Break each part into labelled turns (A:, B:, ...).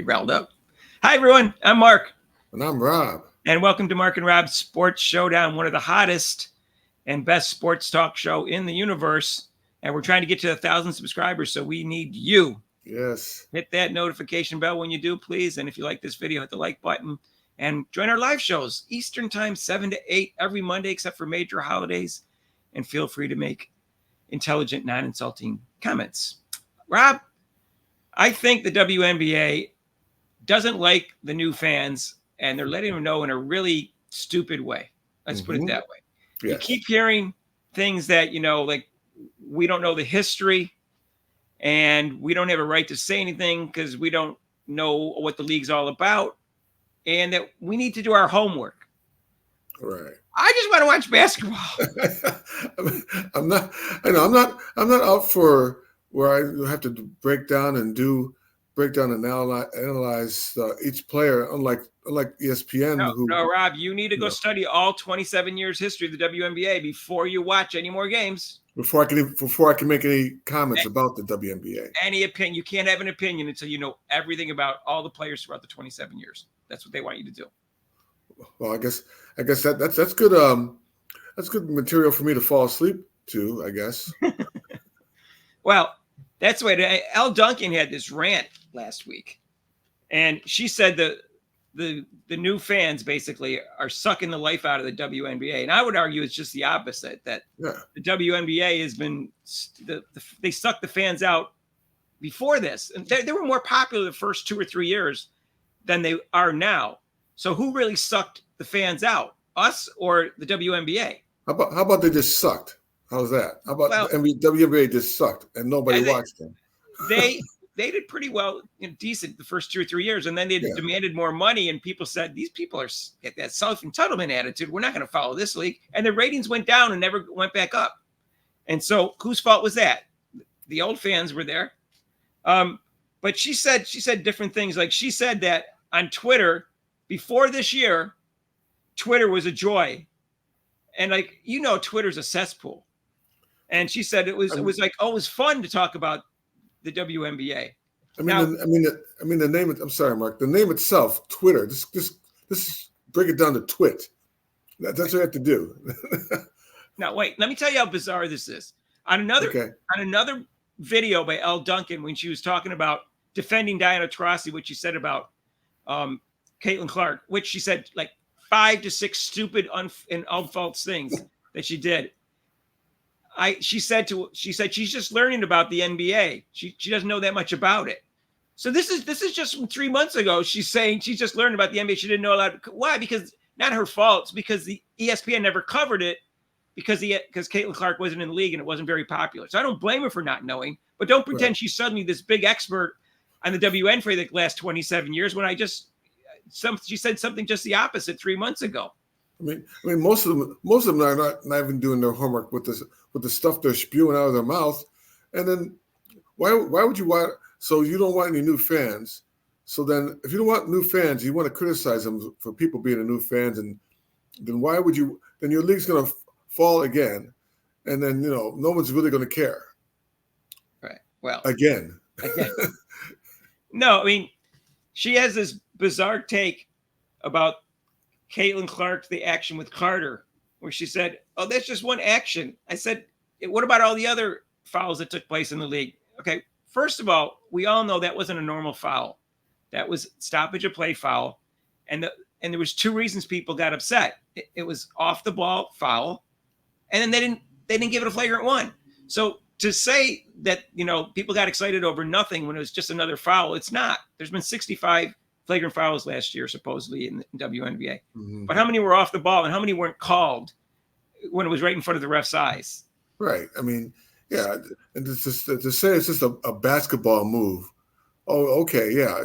A: riled up. Hi, everyone. I'm Mark.
B: And I'm Rob.
A: And welcome to Mark and Rob's Sports Showdown, one of the hottest and best sports talk show in the universe. And we're trying to get to 1,000 subscribers, so we need you.
B: Yes.
A: Hit that notification bell when you do, please. And if you like this video, hit the like button. And join our live shows, Eastern Time, 7 to 8, every Monday, except for major holidays. And feel free to make intelligent, non-insulting comments. Rob, I think the WNBA doesn't like the new fans, and they're letting them know in a really stupid way. Let's put it that way. Yes. You keep hearing things that, like we don't know the history and we don't have a right to say anything because we don't know what the league's all about, and that we need to do our homework.
B: Right.
A: I just want to watch basketball.
B: I'm not out for where I have to break down and analyze each player, unlike ESPN.
A: No, Rob, you need to go study all 27 years history of the WNBA before you watch any more games.
B: Before I can make any comments about the WNBA.
A: Any opinion. You can't have an opinion until you know everything about all the players throughout the 27 years. That's what they want you to do.
B: Well, I guess that's good. That's good material for me to fall asleep to, I guess.
A: Well, that's the way. Elle Duncan had this rant last week, and she said the new fans basically are sucking the life out of the WNBA, and I would argue it's just the opposite. That the WNBA has been they sucked the fans out before this, and they were more popular the first 2 or 3 years than they are now. So who really sucked the fans out, us or the WNBA?
B: How about they just sucked? How's that? How about the WNBA just sucked and nobody watched them?
A: They did pretty well, decent the first 2 or 3 years, and then they demanded more money, and people said these people are get that self-entitlement attitude. We're not going to follow this league, and the ratings went down and never went back up. And so, whose fault was that? The old fans were there, but she said different things. Like she said that on Twitter before this year, Twitter was a joy, and Twitter's a cesspool. And she said it was like always fun to talk about the WNBA.
B: I mean the name. I'm sorry, Mark. The name itself, Twitter. This break it down to twit. That's what you have to do.
A: Now wait, let me tell you how bizarre this is. On another video by Elle Duncan, when she was talking about defending Diana Taurasi, what she said about Caitlyn Clark, which she said like 5 to 6 stupid and false things that she did. She said she's just learning about the NBA. She doesn't know that much about it. So this is just from 3 months ago. She's saying she's just learning about the NBA. She didn't know a lot. Why? Because not her fault. It's because the ESPN never covered it because Caitlyn Clark wasn't in the league and it wasn't very popular. So I don't blame her for not knowing. But don't pretend she's suddenly this big expert on the WN for the last 27 years when she said something just the opposite 3 months ago.
B: I mean, most of them are not even doing their homework with the stuff they're spewing out of their mouth. And then why would you want? So you don't want any new fans. So then, if you don't want new fans, you want to criticize them for people being a new fans, and then why would you? Then your league's going to fall again, and then no one's really going to care.
A: Right. Well.
B: Again.
A: No, I mean, she has this bizarre take about Caitlyn Clark, the action with Carter, where she said, "Oh, that's just one action." I said, "What about all the other fouls that took place in the league?" Okay, first of all, we all know that wasn't a normal foul. That was stoppage of play foul, and there was 2 reasons people got upset. It was off the ball foul, and then they didn't give it a flagrant 1. So to say that people got excited over nothing when it was just another foul, it's not. There's been 65 flagrant fouls last year, supposedly, in WNBA. Mm-hmm. But how many were off the ball and how many weren't called when it was right in front of the ref's eyes?
B: Right. I mean, yeah. And to say it's just a basketball move. Oh, okay. Yeah.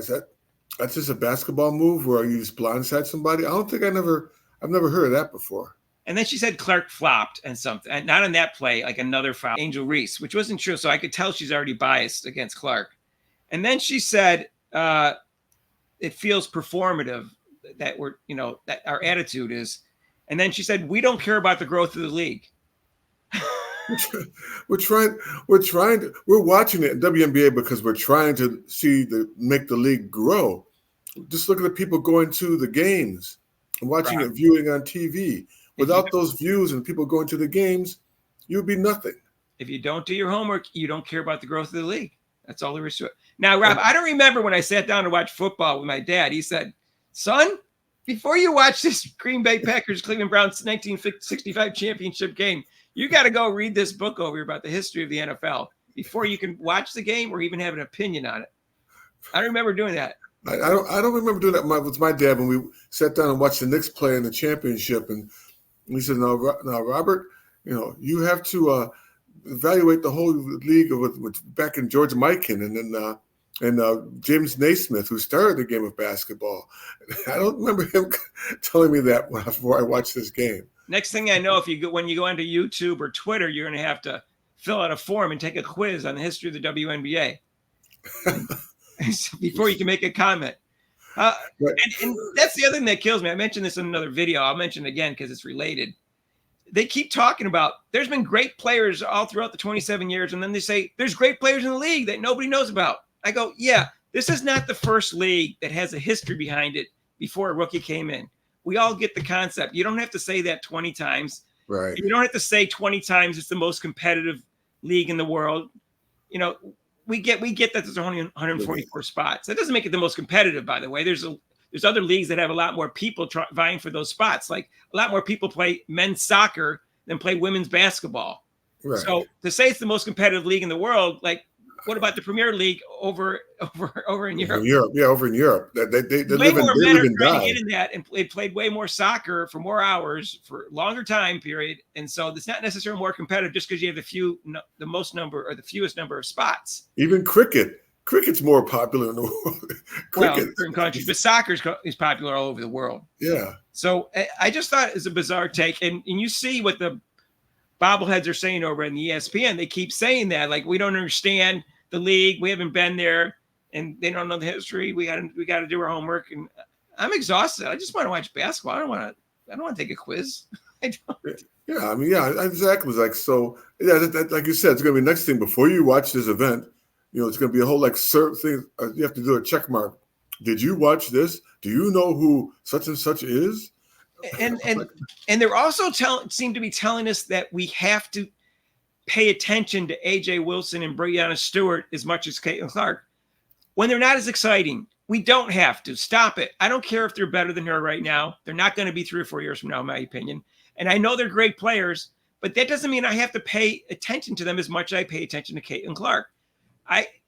B: That's just a basketball move where you just blindside somebody? I don't think I've never heard of that before.
A: And then she said Clark flopped and something. And not on that play, like another foul, Angel Reese, which wasn't true. So I could tell she's already biased against Clark. And then she said, it feels performative that that our attitude is. And then she said, we don't care about the growth of the league.
B: We're watching it in WNBA because we're trying to make the league grow. Just look at the people going to the games and watching it, viewing on TV. Without those views and people going to the games, you'd be nothing.
A: If you don't do your homework, you don't care about the growth of the league. That's all there is to it. Now, Rob, I don't remember when I sat down to watch football with my dad. He said, son, before you watch this Green Bay Packers Cleveland Browns 1965 championship game, you got to go read this book over about the history of the NFL before you can watch the game or even have an opinion on it. I don't remember doing that.
B: I don't remember doing that with my dad when we sat down and watched the Knicks play in the championship. And he said, no, Robert, you have to evaluate the whole league with back in George Mikan and James Naismith, who started the game of basketball. I don't remember him telling me that before I watched this game.
A: Next thing I know, when you go onto YouTube or Twitter, you're going to have to fill out a form and take a quiz on the history of the WNBA before you can make a comment. Right. And that's the other thing that kills me. I mentioned this in another video. I'll mention it again because it's related. They keep talking about there's been great players all throughout the 27 years, and then they say there's great players in the league that nobody knows about. I go, yeah, this is not the first league that has a history behind it before a rookie came in. We all get the concept. You don't have to say that 20 times.
B: Right.
A: You don't have to say 20 times it's the most competitive league in the world. We get that there's only 144 spots. That doesn't make it the most competitive, by the way. There's other leagues that have a lot more people vying for those spots. Like a lot more people play men's soccer than play women's basketball. Right. So to say it's the most competitive league in the world, like what about the Premier League over in Europe?
B: Over in Europe. They
A: way
B: live
A: more men are
B: and
A: trying
B: die.
A: to get in that, and they played way more soccer for more hours for longer time period. And so it's not necessarily more competitive just because you have the fewest number of spots.
B: Even cricket's more popular in the world.
A: Well, in certain countries, but soccer is popular all over the world.
B: Yeah.
A: So I just thought it was a bizarre take. And you see what the bobbleheads are saying over in the ESPN. They keep saying that, like, we don't understand the league. We haven't been there, and they don't know the history. We got to do our homework. And I'm exhausted. I just want to watch basketball. I don't want to take a quiz.
B: Yeah, exactly. Like, so, yeah, like you said, it's going to be the next thing before you watch this event. It's going to be a whole thing. You have to do a check mark. Did you watch this? Do you know who such and such is?
A: And they're also seem to be telling us that we have to pay attention to AJ Wilson and Breanna Stewart as much as Caitlyn Clark when they're not as exciting. We don't have to. Stop it. I don't care if they're better than her right now. They're not going to be 3 or 4 years from now, in my opinion. And I know they're great players, but that doesn't mean I have to pay attention to them as much as I pay attention to Caitlyn Clark.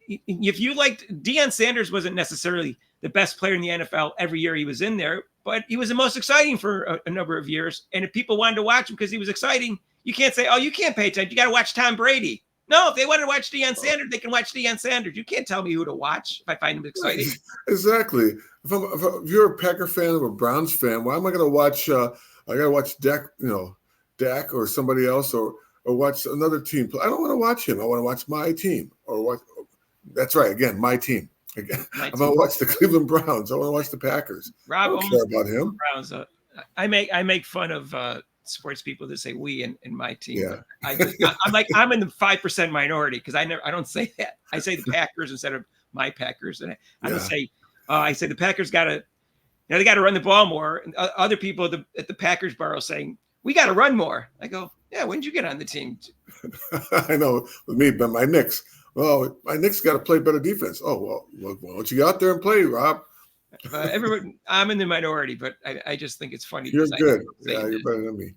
A: If you liked Deion Sanders, wasn't necessarily the best player in the NFL every year he was in there, but he was the most exciting for a number of years. And if people wanted to watch him because he was exciting, you can't say, oh, you can't pay attention. You got to watch Tom Brady. No, if they want to watch Deion Sanders, they can watch Deion Sanders. You can't tell me who to watch if I find him exciting.
B: Exactly. If you're a Packer fan or a Browns fan, why am I going to watch? I got to watch Dak or somebody else or watch another team. I don't want to watch him. I want to watch my team or watch. That's right. Again, my team. Again, I want to watch the Cleveland Browns. I want to watch the Packers.
A: Rob,
B: I don't care about him.
A: Browns. I make fun of sports people that say we in my team.
B: Yeah.
A: I'm in the 5% minority because I don't say that. I say the Packers instead of my Packers, and I don't say. I say the Packers got to. They got to run the ball more. And other people at the Packers bar are saying we got to run more. I go, yeah. When did you get on the team?
B: I know with me, but my Knicks. Well, my Knicks got to play better defense. Oh, well, why don't you get out there and play, Rob?
A: Everyone, I'm in the minority, but I just think it's funny.
B: You're good. Yeah, you're better than me.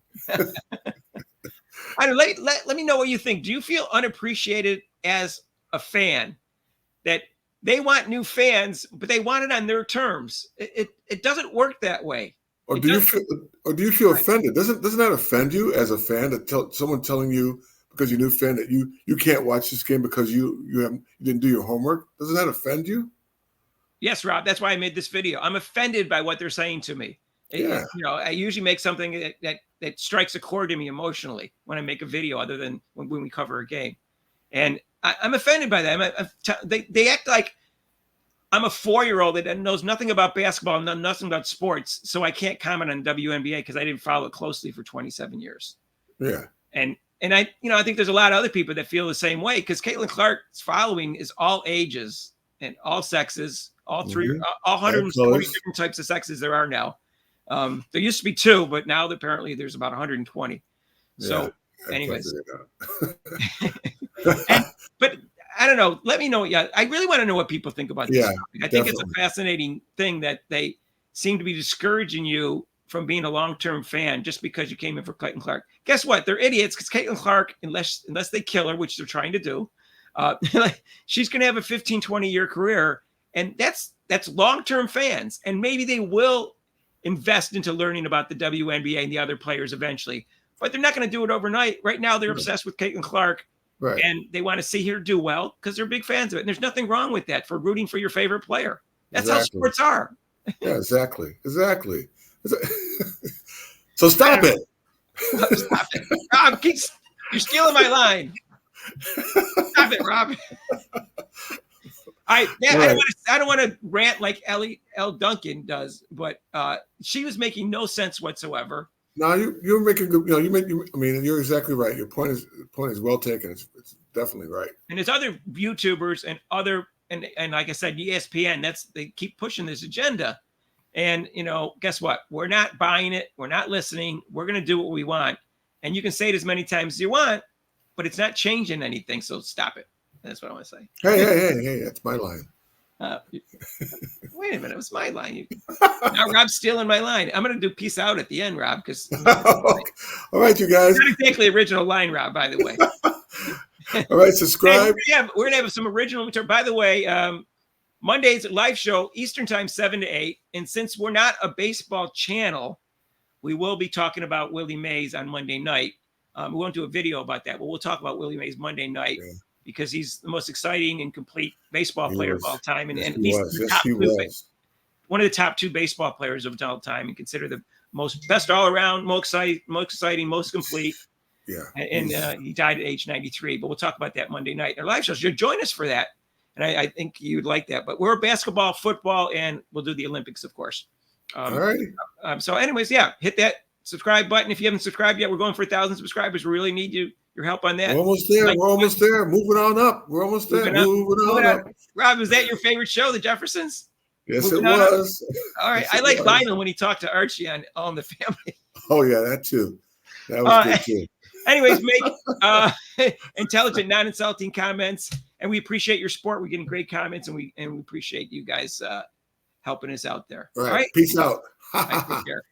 A: Let me know what you think. Do you feel unappreciated as a fan that they want new fans, but they want it on their terms? It doesn't work that way.
B: Or do you feel offended? Doesn't that offend you as a fan that someone telling you because you're a new fan that you can't watch this game because you didn't do your homework? Doesn't that offend you?
A: Yes, Rob. That's why I made this video. I'm offended by what they're saying to me.
B: Yeah.
A: I usually make something that strikes a chord to me emotionally when I make a video, other than when we cover a game. And I'm offended by that. They act like I'm a 4-year-old that knows nothing about basketball, nothing about sports, so I can't comment on WNBA because I didn't follow it closely for 27 years.
B: Yeah.
A: And I think there's a lot of other people that feel the same way because Caitlyn Clark's following is all ages and all sexes, all three, all 140 different types of sexes there are now. There used to be 2, but now apparently there's about 120. So, anyways, but I don't know. Let me know. Yeah, I really want to know what people think about this topic. I think it's a fascinating thing that they seem to be discouraging you from being a long-term fan just because you came in for Caitlyn Clark. Guess what? They're idiots because Caitlyn Clark, unless they kill her, which they're trying to do, she's going to have a 15, 20-year career. And that's long-term fans. And maybe they will invest into learning about the WNBA and the other players eventually. But they're not going to do it overnight. Right now, they're obsessed with Caitlyn Clark. Right. And they want to see her do well because they're big fans of it. And there's nothing wrong with that for rooting for your favorite player. That's how sports are.
B: Yeah, exactly. So stop it.
A: Stop it. Rob, you're stealing my line. Stop it, Rob. I don't want to rant like L. Duncan does, but she was making no sense whatsoever.
B: No, you're making good. You're exactly right. Your point is well taken. It's definitely right.
A: And there's other YouTubers and and like I said, ESPN. They keep pushing this agenda. And guess what? We're not buying it. We're not listening. We're going to do what we want. And you can say it as many times as you want, but it's not changing anything. So stop it. That's what I want to say.
B: Hey! That's my line.
A: Wait a minute, it was my line. Now Rob's stealing my line. I'm going to do peace out at the end, Rob, because
B: all right, you guys.
A: Not exactly original line, Rob, by the way.
B: All right, subscribe.
A: We're going to have some original material. By the way, Monday's live show, Eastern time, 7 to 8. And since we're not a baseball channel, we will be talking about Willie Mays on Monday night. We won't do a video about that, but we'll talk about Willie Mays Monday night. Yeah. Because he's the most exciting and complete baseball player of all time. And at least one of the top 2 baseball players of all time, and consider the best all around, most exciting, most complete.
B: Yeah.
A: And he died at age 93. But we'll talk about that Monday night in our live shows. You'll join us for that. And I think you'd like that. But we're basketball, football, and we'll do the Olympics, of course.
B: All right.
A: So anyways, hit that subscribe button. If you haven't subscribed yet, we're going for 1,000 subscribers. We really need your help on that.
B: We're almost there. Moving on up. We're almost there. Moving on up.
A: Rob, was that your favorite show, The Jeffersons?
B: Yes, it was.
A: All right. I like Lionel when he talked to Archie on All in the Family.
B: Oh, yeah, that too. That was good too.
A: Anyways, make intelligent, non-insulting comments. And we appreciate your support. We're getting great comments, and we appreciate you guys helping us out there.
B: All right. Peace out.
A: Take care.